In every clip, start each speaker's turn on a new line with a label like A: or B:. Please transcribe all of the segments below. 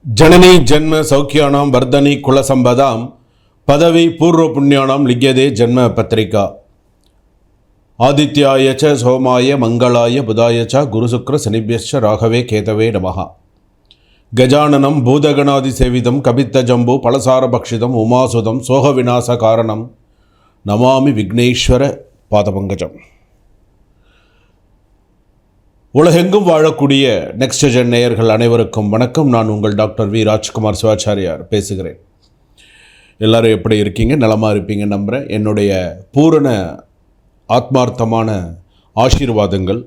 A: जननी जन्म सौख्यानां वर्धनी कुलसंपदां पदवी पूर्व पुण्यानां लिख्यते जन्म पत्रिका आदित्याय च सोमाय मंगलाय बुधाय च गुरुशुक्र शनिभ्यश्च राघवे केतवे नमः। गजाननं भूतगणादिसेवितं कपित्तजम्बू फलसारभक्षितम् उमासुतं सोहविनाशकारणं नमामि विघ्नेश्वर पादपङ्कजम्। உலகெங்கும் வாழக்கூடிய நெக்ஸ்ட் ஜென் நேயர்கள் அனைவருக்கும் வணக்கம். நான் உங்கள் டாக்டர் வி ராஜ்குமார் சிவாச்சாரியார் பேசுகிறேன். எல்லோரும் எப்படி இருக்கீங்க? நலமாக இருப்பீங்க நம்புகிறேன். என்னுடைய பூரண ஆத்மார்த்தமான ஆசீர்வாதங்கள்.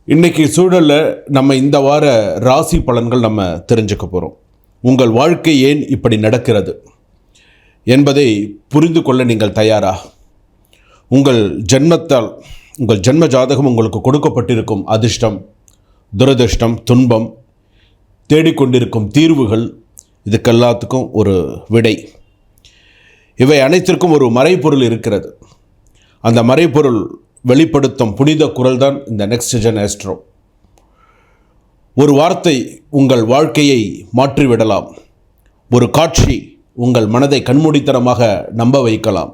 A: இன்றைக்கி சூழலில் நம்ம இந்த வார ராசி பலன்கள் நம்ம தெரிஞ்சுக்க போகிறோம். உங்கள் வாழ்க்கை ஏன் இப்படி நடக்கிறது என்பதை புரிந்து கொள்ள நீங்கள் தயாரா? உங்கள் ஜென்மத்தால் உங்கள் ஜென்ம ஜாதகம் உங்களுக்கு கொடுக்கப்பட்டிருக்கும் அதிர்ஷ்டம், துரதிர்ஷ்டம், துன்பம், தேடிக்கொண்டிருக்கும் தீர்வுகள், இதுக்கெல்லாத்துக்கும் ஒரு விடை. இவை அனைத்திற்கும் ஒரு மறைபொருள் இருக்கிறது. அந்த மறைபொருள் வெளிப்படுத்தும் புனித குரல் தான் இந்த நெக்ஸ்ட் ஜென் ஆஸ்ட்ரோ. ஒரு வார்த்தை உங்கள் வாழ்க்கையை மாற்றிவிடலாம். ஒரு காட்சி உங்கள் மனதை கண்மூடித்தனமாக நம்ப வைக்கலாம்.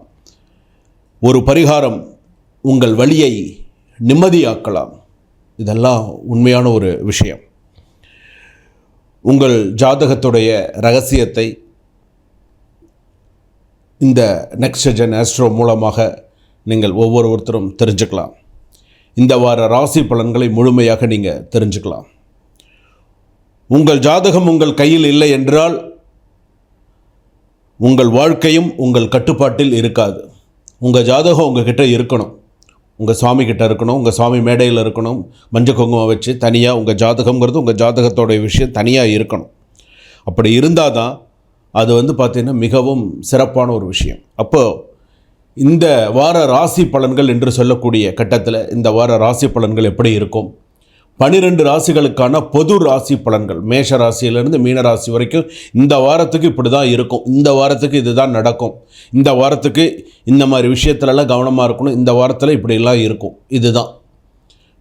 A: ஒரு பரிகாரம் உங்கள் வழியை நிம்மதியாக்கலாம். இதெல்லாம் உண்மையான ஒரு விஷயம். உங்கள் ஜாதகத்துடைய ரகசியத்தை இந்த நெக்ஸ்ட் ஜென் ஆஸ்ட்ரோ மூலமாக நீங்கள் ஒவ்வொருத்தரும் தெரிஞ்சுக்கலாம். இந்த வார ராசி பலன்களை முழுமையாக நீங்கள் தெரிஞ்சுக்கலாம். உங்கள் ஜாதகம் உங்கள் கையில் இல்லை என்றால் உங்கள் வாழ்க்கையும் உங்கள் கட்டுப்பாட்டில் இருக்காது. உங்கள் ஜாதகம் உங்கள் கிட்ட இருக்கணும். உங்கள் சுவாமி கிட்ட இருக்கணும். உங்கள் சுவாமி மேடையில் இருக்கணும். மஞ்சள் குங்குமம் வச்சு தனியாக உங்கள் ஜாதகங்கிறது உங்கள் ஜாதகத்தோடைய விஷயம் தனியாக இருக்கணும். அப்படி இருந்தால் தான் அது பார்த்திங்கன்னா மிகவும் சிறப்பான ஒரு விஷயம். அப்போது இந்த வார ராசி பலன்கள் என்று சொல்லக்கூடிய கட்டத்தில் இந்த வார ராசி பலன்கள் எப்படி இருக்கும்? 12 ராசிகளுக்கான பொது ராசி பலன்கள், மேஷ ராசியிலிருந்து மீன ராசி வரைக்கும் இந்த வாரத்துக்கு இப்படி தான் இருக்கும். இந்த வாரத்துக்கு இது தான் நடக்கும். இந்த வாரத்துக்கு இந்த மாதிரி விஷயத்துலலாம் கவனமாக இருக்கணும். இந்த வாரத்தில் இப்படிலாம் இருக்கும். இதுதான்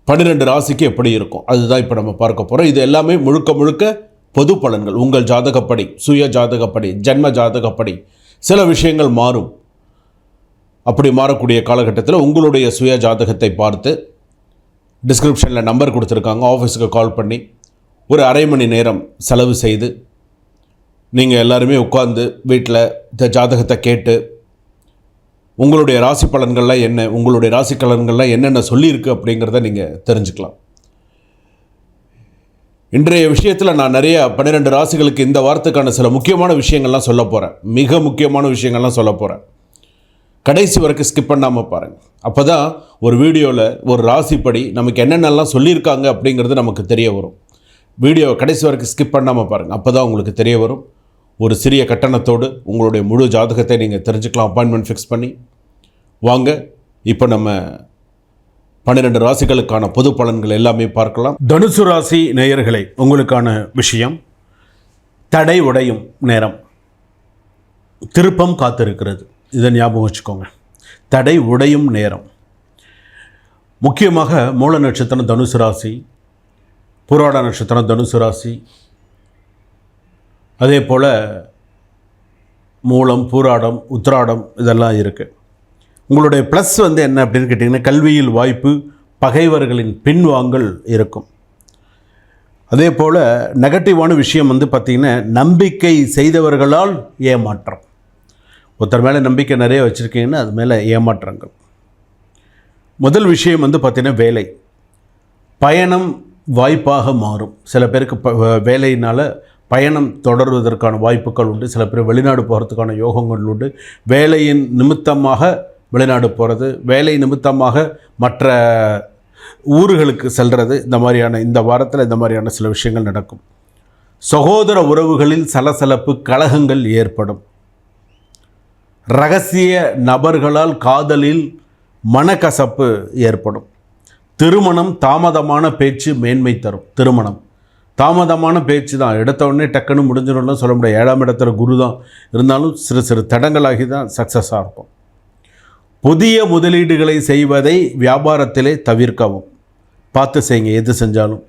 A: 12 ராசிக்கு எப்படி இருக்கும் அதுதான் இப்போ நம்ம பார்க்க போகிறோம். இது எல்லாமே முழுக்க முழுக்க பொது பலன்கள். உங்கள் ஜாதகப்படி, சுய ஜாதகப்படி, ஜென்ம ஜாதகப்படி சில விஷயங்கள் மாறும். அப்படி மாறக்கூடிய காலகட்டத்தில் உங்களுடைய சுய ஜாதகத்தை பார்த்து டிஸ்கிரிப்ஷனில் நம்பர் கொடுத்துருக்காங்க. ஆஃபீஸுக்கு கால் பண்ணி ஒரு அரை மணி நேரம் செலவு செய்து நீங்கள் எல்லாருமே உட்கார்ந்து வீட்டில் இந்த ஜாதகத்தை கேட்டு உங்களுடைய ராசி பலன்கள்லாம் என்ன, உங்களுடைய ராசி பலன்கள்லாம் என்னென்ன சொல்லியிருக்கு அப்படிங்கிறத நீங்கள் தெரிஞ்சுக்கலாம். இன்றைய விஷயத்தில் நான் நிறைய 12 ராசிகளுக்கு இந்த வாரத்துக்கான சில முக்கியமான விஷயங்கள்லாம் சொல்ல போகிறேன். மிக முக்கியமான விஷயங்கள்லாம் சொல்ல போகிறேன். கடைசி வரைக்கும் ஸ்கிப் பண்ணாமல் பாருங்கள். அப்போ தான் ஒரு வீடியோவில் ஒரு ராசிப்படி நமக்கு என்னென்னலாம் சொல்லியிருக்காங்க அப்படிங்கிறது நமக்கு தெரிய வரும். வீடியோ கடைசி வரைக்கும் ஸ்கிப் பண்ணாமல் பாருங்கள். அப்போ தான் உங்களுக்கு தெரிய வரும். ஒரு சிறிய கட்டணத்தோடு உங்களுடைய முழு ஜாதகத்தை நீங்கள் தெரிஞ்சுக்கலாம். அப்பாயின்மெண்ட் ஃபிக்ஸ் பண்ணி வாங்க. இப்போ நம்ம 12 ராசிகளுக்கான பொது பலன்கள் எல்லாமே பார்க்கலாம். தனுசு ராசி நேயர்களே, உங்களுக்கான விஷயம் தடை உடையும் நேரம். திருப்பம் காத்திருக்கிறது. இதை ஞாபகம் வச்சுக்கோங்க. தடை உடையும் நேரம். முக்கியமாக மூல நட்சத்திரம் தனுசு ராசி, புராட நட்சத்திரம் தனுசு ராசி, அதே போல் மூலம், பூராடம், உத்திராடம் இதெல்லாம் இருக்குது. உங்களுடைய ப்ளஸ் என்ன அப்படின்னு கேட்டிங்கன்னா, கல்வியில் வாய்ப்பு, பகைவர்களின் பின்வாங்கல் இருக்கும். அதே போல் நெகட்டிவான விஷயம் பார்த்திங்கன்னா, நம்பிக்கை செய்தவர்களால் ஏமாற்றம். ஒருத்தர் மேலே நம்பிக்கை நிறைய வச்சுருக்கீங்கன்னா அது மேலே ஏமாற்றங்கள். முதல் விஷயம் பார்த்திங்கன்னா வேலை. பயணம் வாய்ப்பாக மாறும். சில பேருக்கு வேலையினால் பயணம் தொடர்வதற்கான வாய்ப்புகள் உண்டு. சில பேர் வெளிநாடு போகிறதுக்கான யோகங்கள் உண்டு. வேலையின் நிமித்தமாக வெளிநாடு போகிறது, வேலை நிமித்தமாக மற்ற ஊர்களுக்கு செல்வது, இந்த வாரத்தில் இந்த மாதிரியான சில விஷயங்கள் நடக்கும். சகோதர உறவுகளில் சலசலப்பு, கலகங்கள் ஏற்படும். இரகசிய நபர்களால் காதலில் மனக்கசப்பு ஏற்படும். திருமணம் தாமதமான பேச்சு மேன்மை தரும். திருமணம் தாமதமான பேச்சு தான், எடுத்த உடனே டக்குன்னு முடிஞ்சிடும்லாம் சொல்ல முடியாது. 7ஆம் இடத்துல குரு தான் இருந்தாலும் சிறு சிறு தடங்களாகி தான் சக்ஸஸாக இருக்கும். புதிய முதலீடுகளை செய்வதை வியாபாரத்திலே தவிர்க்கவும். பார்த்து செய்யுங்க. எது செஞ்சாலும்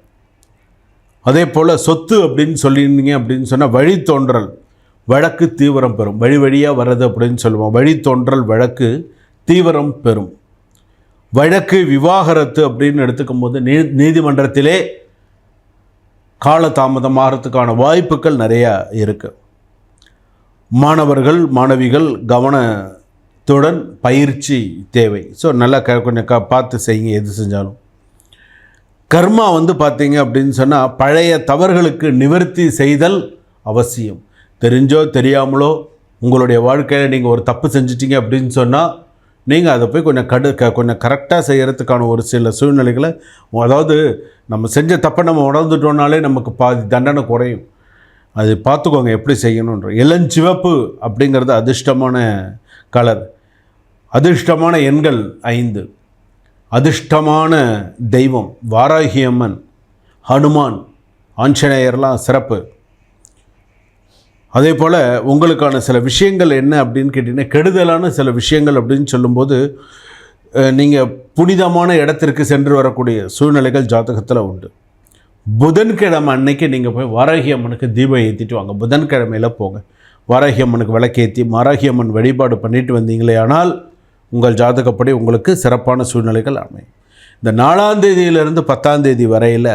A: அதே போல் சொத்து அப்படின்னு சொல்லியிருந்தீங்க அப்படின்னு சொன்னால் வழித்தோன்றல் வழக்கு தீவிரம் பெறும். வழி வழியாக வர்றது அப்படின்னு சொல்லுவோம். வழித்தோன்றல் வழக்கு தீவிரம் பெறும். வழக்கு விவாகரத்து அப்படின்னு எடுத்துக்கும் போது நீதிமன்றத்திலே காலதாமதம் ஆகிறதுக்கான வாய்ப்புகள் நிறையா இருக்குது. மாணவர்கள் மாணவிகள் கவனத்துடன் பயிற்சி தேவை. ஸோ நல்லா கொஞ்சம் பார்த்து செய்யுங்க எது செஞ்சாலும். கர்மா பார்த்தீங்க அப்படின்னு சொன்னால் பழைய தவறுகளுக்கு நிவர்த்தி செய்தல் அவசியம். தெரிஞ்சோ தெரியாமலோ உங்களுடைய வாழ்க்கையில் நீங்கள் ஒரு தப்பு செஞ்சிட்டிங்க அப்படின்னு சொன்னால் நீங்கள் அதை போய் கொஞ்சம் கரெக்டாக செய்கிறதுக்கான ஒரு சில சூழ்நிலைகளை, அதாவது நம்ம செஞ்ச தப்பை நம்ம உணர்ந்துட்டோம்னாலே நமக்கு பாதி தண்டனை குறையும். அது பார்த்துக்கோங்க எப்படி செய்யணுன்ற. இளஞ்சிவப்பு அப்படிங்கிறது அதிர்ஷ்டமான கலர். அதிர்ஷ்டமான எண்கள் 5. அதிர்ஷ்டமான தெய்வம் வாராகி அம்மன், ஹனுமான், ஆஞ்சநேயர்லாம் சிறப்பு. அதே போல் உங்களுக்கான சில விஷயங்கள் என்ன அப்படின்னு கேட்டிங்கன்னா, கெடுதலான சில விஷயங்கள் அப்படின்னு சொல்லும்போது நீங்கள் புனிதமான இடத்திற்கு சென்று வரக்கூடிய சூழ்நிலைகள் ஜாதகத்தில் உண்டு. புதன்கிழமை அன்னைக்கு நீங்கள் போய் வாராகி அம்மனுக்கு தீபம் ஏற்றிட்டு வாங்க. புதன்கிழமையில் போங்க, வாராகி அம்மனுக்கு விளக்கேற்றி வாராகி அம்மன் வழிபாடு பண்ணிட்டு வந்தீங்களே ஆனால் உங்கள் ஜாதகப்படி உங்களுக்கு சிறப்பான சூழ்நிலைகள் அமையும். இந்த 4ஆம் தேதியிலிருந்து 10ஆம் தேதி வரையில்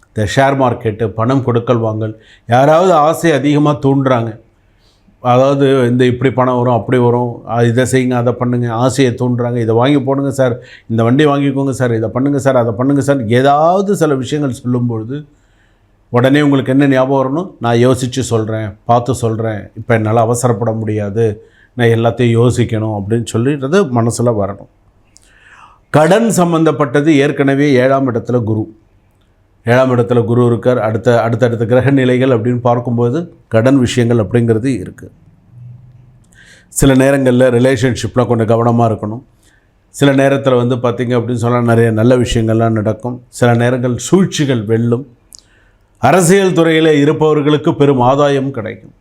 A: இந்த ஷேர் மார்க்கெட்டு, பணம் கொடுக்கல் வாங்கல், யாராவது ஆசை அதிகமாக தூண்டுறாங்க. அதாவது இப்படி பணம் வரும், அப்படி வரும், இதை செய்யுங்க, அதை பண்ணுங்கள், ஆசையை தூண்டுறாங்க. இதை வாங்கி போடுங்க சார், இந்த வண்டி வாங்கிக்கோங்க சார், இதை பண்ணுங்கள் சார், அதை பண்ணுங்கள் சார், ஏதாவது சில விஷயங்கள் சொல்லும்பொழுது உடனே உங்களுக்கு என்ன ஞாபகம் வரணும்? நான் யோசித்து சொல்கிறேன், பார்த்து சொல்கிறேன், இப்போ என்னால் அவசரப்பட முடியாது, நான் எல்லாத்தையும் யோசிக்கணும் அப்படின்னு சொல்லிடுறது மனசில் வரணும். கடன் சம்பந்தப்பட்டது ஏற்கனவே 7ஆம் இடத்துல குரு. 7ஆம் இடத்துல குரு இருக்கார். அடுத்தடுத்த கிரக நிலைகள் அப்படின்னு பார்க்கும்போது கடன் விஷயங்கள் அப்படிங்கிறது இருக்குது. சில நேரங்களில் ரிலேஷன்ஷிப்பில் கொஞ்சம் கவனமாக இருக்கணும். சில நேரத்தில் பார்த்திங்க அப்படின்னு சொன்னால் நிறைய நல்ல விஷயங்கள்லாம் நடக்கும். சில நேரங்கள் சூழ்ச்சிகள் வெல்லும். அரசியல் துறையில் இருப்பவர்களுக்கு பெரும் ஆதாயம் கிடைக்கும்.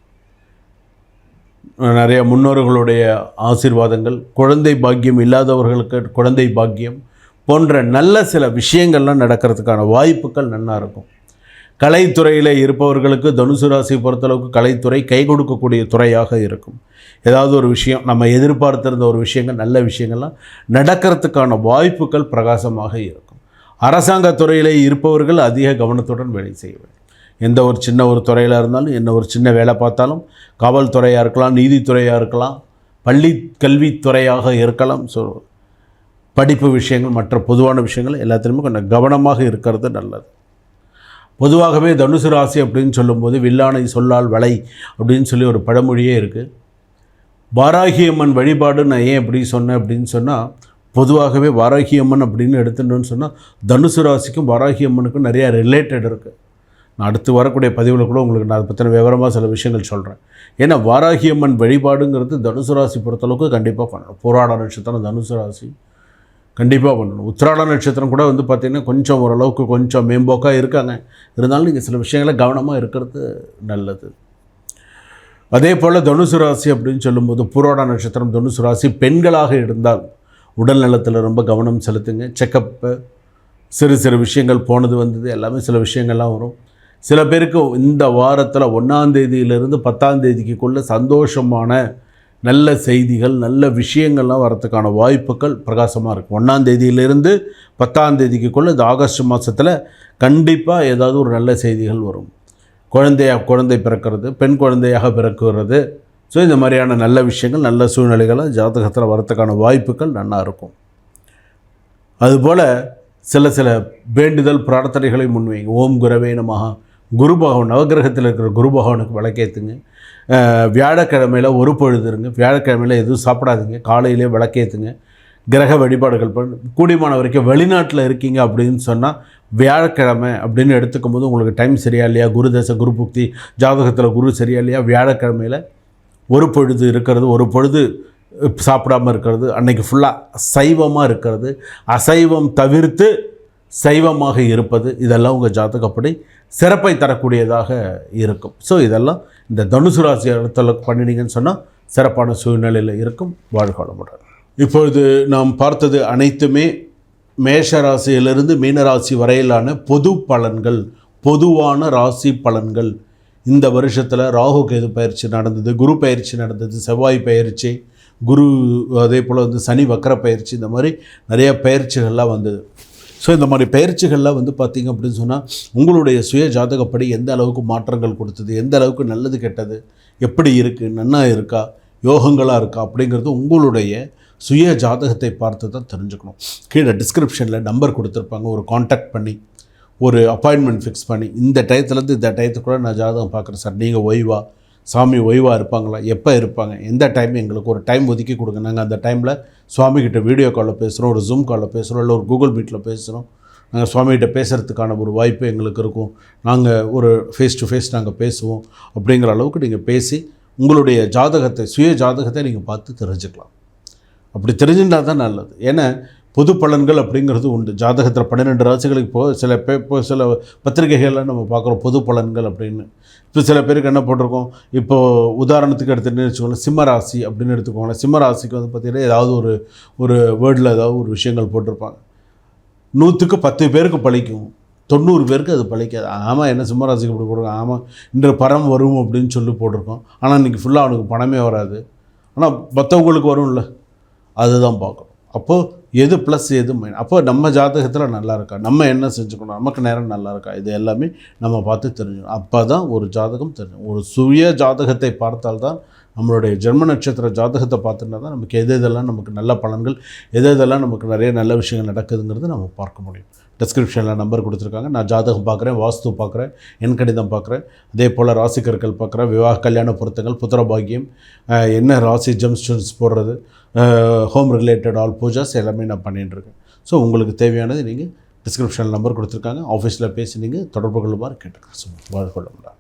A: நிறைய முன்னோர்களுடைய ஆசீர்வாதங்கள், குழந்தை பாக்கியம் இல்லாதவர்களுக்கு குழந்தை பாக்கியம் போன்ற நல்ல சில விஷயங்கள்லாம் நடக்கிறதுக்கான வாய்ப்புகள் நல்லா இருக்கும். கலைத்துறையில் இருப்பவர்களுக்கு தனுசு ராசி பொறுத்தளவுக்கு கலைத்துறை கை கொடுக்கக்கூடிய துறையாக இருக்கும். ஏதாவது ஒரு விஷயம் நம்ம எதிர்பார்த்திருந்த ஒரு விஷயங்கள், நல்ல விஷயங்கள்லாம் நடக்கிறதுக்கான வாய்ப்புகள் பிரகாசமாக இருக்கும். அரசாங்கத்துறையில் இருப்பவர்கள் அதிக கவனத்துடன் வேலை செய்ய வேண்டும். எந்த ஒரு சின்ன ஒரு துறையில் இருந்தாலும், என்ன ஒரு சின்ன வேலை பார்த்தாலும், காவல்துறையாக இருக்கலாம், நீதித்துறையாக இருக்கலாம், பள்ளி கல்வித்துறையாக இருக்கலாம். ஸோ படிப்பு விஷயங்கள் மற்ற பொதுவான விஷயங்கள் எல்லாத்துலேயுமே கொஞ்சம் கவனமாக இருக்கிறது நல்லது. பொதுவாகவே தனுசு ராசி அப்படின்னு சொல்லும்போது வில்லானை சொல்லால் வளை அப்படின்னு சொல்லி ஒரு பழமொழியே இருக்குது. வாராகி அம்மன் வழிபாடு நான் ஏன் எப்படி சொன்னேன் அப்படின்னு சொன்னால், பொதுவாகவே வாராகி அம்மன் அப்படின்னு எடுத்துட்டோன்னு சொன்னால் தனுசு ராசிக்கும் வாராகி அம்மனுக்கும் நிறையா ரிலேட்டட் இருக்குது. நான் அடுத்து வரக்கூடிய பதிவில் கூட உங்களுக்கு நான் அதை பற்றின விவரமாக சில விஷயங்கள் சொல்கிறேன். ஏன்னா வாராகி அம்மன் வழிபாடுங்கிறது தனுசு ராசி பொறுத்தளவுக்கு கண்டிப்பாக பண்ணணும். போராட நட்சத்திரம் தனுசு ராசி கண்டிப்பாக பண்ணணும். உத்திராட நட்சத்திரம் கூட பார்த்திங்கன்னா கொஞ்சம் ஓரளவுக்கு கொஞ்சம் மேம்போக்காக இருக்காங்க. இருந்தாலும் நீங்கள் சில விஷயங்களை கவனமாக இருக்கிறது நல்லது. அதே போல் தனுசு ராசி அப்படின்னு சொல்லும்போது பூராட நட்சத்திரம் தனுசு ராசி பெண்களாக இருந்தால் உடல் நலத்தில் ரொம்ப கவனம் செலுத்துங்க. செக்கப்பு, சிறு சிறு விஷயங்கள் போனது வந்தது எல்லாமே சில விஷயங்கள்லாம் வரும். சில பேருக்கு இந்த வாரத்தில் 1ஆம் தேதியிலிருந்து 10ஆம் தேதிக்குள்ளே சந்தோஷமான நல்ல செய்திகள், நல்ல விஷயங்கள்லாம் வரத்துக்கான வாய்ப்புகள் பிரகாசமாக இருக்கும். 1ஆம் தேதியிலிருந்து 10ஆம் தேதிக்குள்ளே இந்த ஆகஸ்ட் மாதத்தில் கண்டிப்பாக ஏதாவது ஒரு நல்ல செய்திகள் வரும். குழந்தை பிறக்கிறது, பெண் குழந்தையாக பிறக்கிறது. ஸோ இந்த மாதிரியான நல்ல விஷயங்கள், நல்ல சூழ்நிலைகளை ஜாதகத்தில் வரத்துக்கான வாய்ப்புகள் நல்லா இருக்கும். அதுபோல் சில வேண்டுதல் பிரார்த்தனைகளை முன்வைங்க. ஓம் குரவே நமஹ. குரு பகவான், நவகிரகத்தில் இருக்கிற குரு பகவானுக்கு விளக்கேற்றுங்க. வியாழக்கிழமையில் ஒரு பொழுது இருங்க. வியாழக்கிழமையில் எதுவும் சாப்பிடாதீங்க. காலையிலே விளக்கேற்றுங்க. கிரக வழிபாடுகள் கூடியமான வரைக்கும் வெளிநாட்டில் இருக்கீங்க அப்படின்னு சொன்னால் வியாழக்கிழமை அப்படின்னு எடுத்துக்கும் போது உங்களுக்கு டைம் சரியா இல்லையா, குரு தசை குரு புக்தி ஜாதகத்தில் குரு சரியா இல்லையா, வியாழக்கிழமையில் ஒரு பொழுது இருக்கிறது, ஒரு பொழுது சாப்பிடாமல் இருக்கிறது, அன்றைக்கி ஃபுல்லாக சைவமாக இருக்கிறது, அசைவம் தவிர்த்து சைவமாக இருப்பது, இதெல்லாம் உங்கள் ஜாதகப்படி சிறப்பை தரக்கூடியதாக இருக்கும். ஸோ இதெல்லாம் இந்த தனுசு ராசி இடத்துல பண்ணினீங்கன்னு சொன்னால் சிறப்பான சூழ்நிலையில் இருக்கும். வாழ்க வளமுடன். இப்பொழுது நாம் பார்த்தது அனைத்துமே மேஷ ராசியிலிருந்து மீனராசி வரையிலான பொது பலன்கள், பொதுவான ராசி பலன்கள். இந்த வருஷத்தில் ராகு கேது பயிற்சி நடந்தது, குரு பயிற்சி நடந்தது, செவ்வாய் பயிற்சி, குரு அதே போல் சனி வக்கர பயிற்சி, இந்த மாதிரி நிறைய பயிற்சிகள்லாம் வந்தது. ஸோ இந்த மாதிரி பயிற்சிகள்லாம் பார்த்திங்க அப்படின்னு சொன்னால் உங்களுடைய சுய ஜாதகப்படி எந்த அளவுக்கு மாற்றங்கள் கொடுத்தது, எந்த அளவுக்கு நல்லது கெட்டது, எப்படி இருக்குது, நன்னா இருக்கா, யோகங்களாக இருக்கா அப்படிங்கிறது உங்களுடைய சுய ஜாதகத்தை பார்த்து தான் தெரிஞ்சுக்கணும். கீழே டிஸ்கிரிப்ஷனில் நம்பர் கொடுத்துருப்பாங்க, ஒரு காண்டாக்ட் பண்ணி ஒரு அப்பாயின்மெண்ட் ஃபிக்ஸ் பண்ணி இந்த டயத்துலேருந்து இந்த டயத்துக்குள்ளே நான் ஜாதகம் பார்க்குறேன் சார், நீங்கள் ஓய்வா, சாமி ஓய்வாக இருப்பாங்களா, எப்போ இருப்பாங்க, எந்த டைம், எங்களுக்கு ஒரு டைம் ஒதுக்கி கொடுங்க, நாங்கள் அந்த டைமில் சுவாமிகிட்ட வீடியோ காலில் பேசுகிறோம், ஒரு ஜூம் காலில் பேசுகிறோம், இல்லை ஒரு கூகுள் மீட்டில் பேசுகிறோம், நாங்கள் சுவாமிகிட்ட பேசுகிறதுக்கான ஒரு வாய்ப்பு எங்களுக்கு இருக்கும், நாங்கள் ஒரு ஃபேஸ் டு ஃபேஸ் நாங்கள் பேசுவோம் அப்படிங்கிற அளவுக்கு நீங்கள் பேசி உங்களுடைய ஜாதகத்தை, சுய ஜாதகத்தை நீங்கள் பார்த்து தெரிஞ்சுக்கலாம். அப்படி தெரிஞ்சுட்டால் தான் நல்லது. ஏன்னா பொது பலன்கள் அப்படிங்கிறது உண்டு. ஜாதகத்தில் 12 ராசிகளுக்கு இப்போ சில பத்திரிகைகள்லாம் நம்ம பார்க்குறோம் பொது பலன்கள் அப்படின்னு. இப்போ சில பேருக்கு என்ன போட்டிருக்கோம், இப்போது உதாரணத்துக்கு எடுத்துகிட்டு வச்சுக்கோங்களேன், சிம்ம ராசி அப்படின்னு எடுத்துக்கோங்களேன். சிம்ம ராசிக்கு பார்த்திங்கன்னா ஏதாவது ஒரு வேர்டில் ஏதாவது ஒரு விஷயங்கள் போட்டிருப்பாங்க. 100க்கு 10 பேருக்கு பழிக்கும், 90 பேருக்கு அது பழிக்காது. ஆமாம், என்ன சிம்ம ராசிக்கு இப்படி போட்டிருக்கோம், ஆமாம் இன்று பரம் வரும் அப்படின்னு சொல்லி போட்டிருக்கோம். ஆனால் இன்றைக்கி ஃபுல்லாக அவனுக்கு பணமே வராது, ஆனால் மற்றவங்களுக்கு வரும்ல, அதுதான் பார்க்கணும். அப்போது எது ப்ளஸ் எது மைனஸ், அப்போ நம்ம ஜாதகத்தில் நல்லா இருக்கா, நம்ம என்ன செஞ்சுக்கணும், நமக்கு நேரம் நல்லா இருக்கா, இது எல்லாமே நம்ம பார்த்து தெரிஞ்சுக்கணும். அப்போ தான் ஒரு ஜாதகம் தெரியும். ஒரு சுய ஜாதகத்தை பார்த்தால்தான், நம்மளுடைய ஜென்ம நட்சத்திர ஜாதகத்தை பார்த்துட்டா தான் நமக்கு எதெல்லாம் நமக்கு நல்ல பலன்கள், எதெல்லாம் நமக்கு நிறைய நல்ல விஷயங்கள் நடக்குதுங்கிறது நம்ம பார்க்க முடியும். டிஸ்கிரிப்ஷனில் நம்பர் கொடுத்துருக்காங்க. நான் ஜாதகம் பார்க்குறேன், வாஸ்து பார்க்குறேன், எண் கணிதம் பார்க்குறேன், அதே போல் ராசிக்கற்கள் பார்க்குறேன், விவாக கல்யாண பொருத்தங்கள், புத்திரபாகியம், என்ன ராசி ஜெம்ஸ்டோன்ஸ் போடுறது, ஹோம் ரிலேட்டட் ஆல் பூஜாஸ் எல்லாமே நான் பண்ணிட்டுருக்கேன். ஸோ உங்களுக்கு தேவையானது நீங்கள் டிஸ்கிரிப்ஷனில் நம்பர் கொடுத்துருக்காங்க, ஆஃபீஸில் பேசி நீங்கள் தொடர்பு கொள்ளுமாறு கேட்டுக்கிறேன். வாழ்க்கொள்ளுங்களா.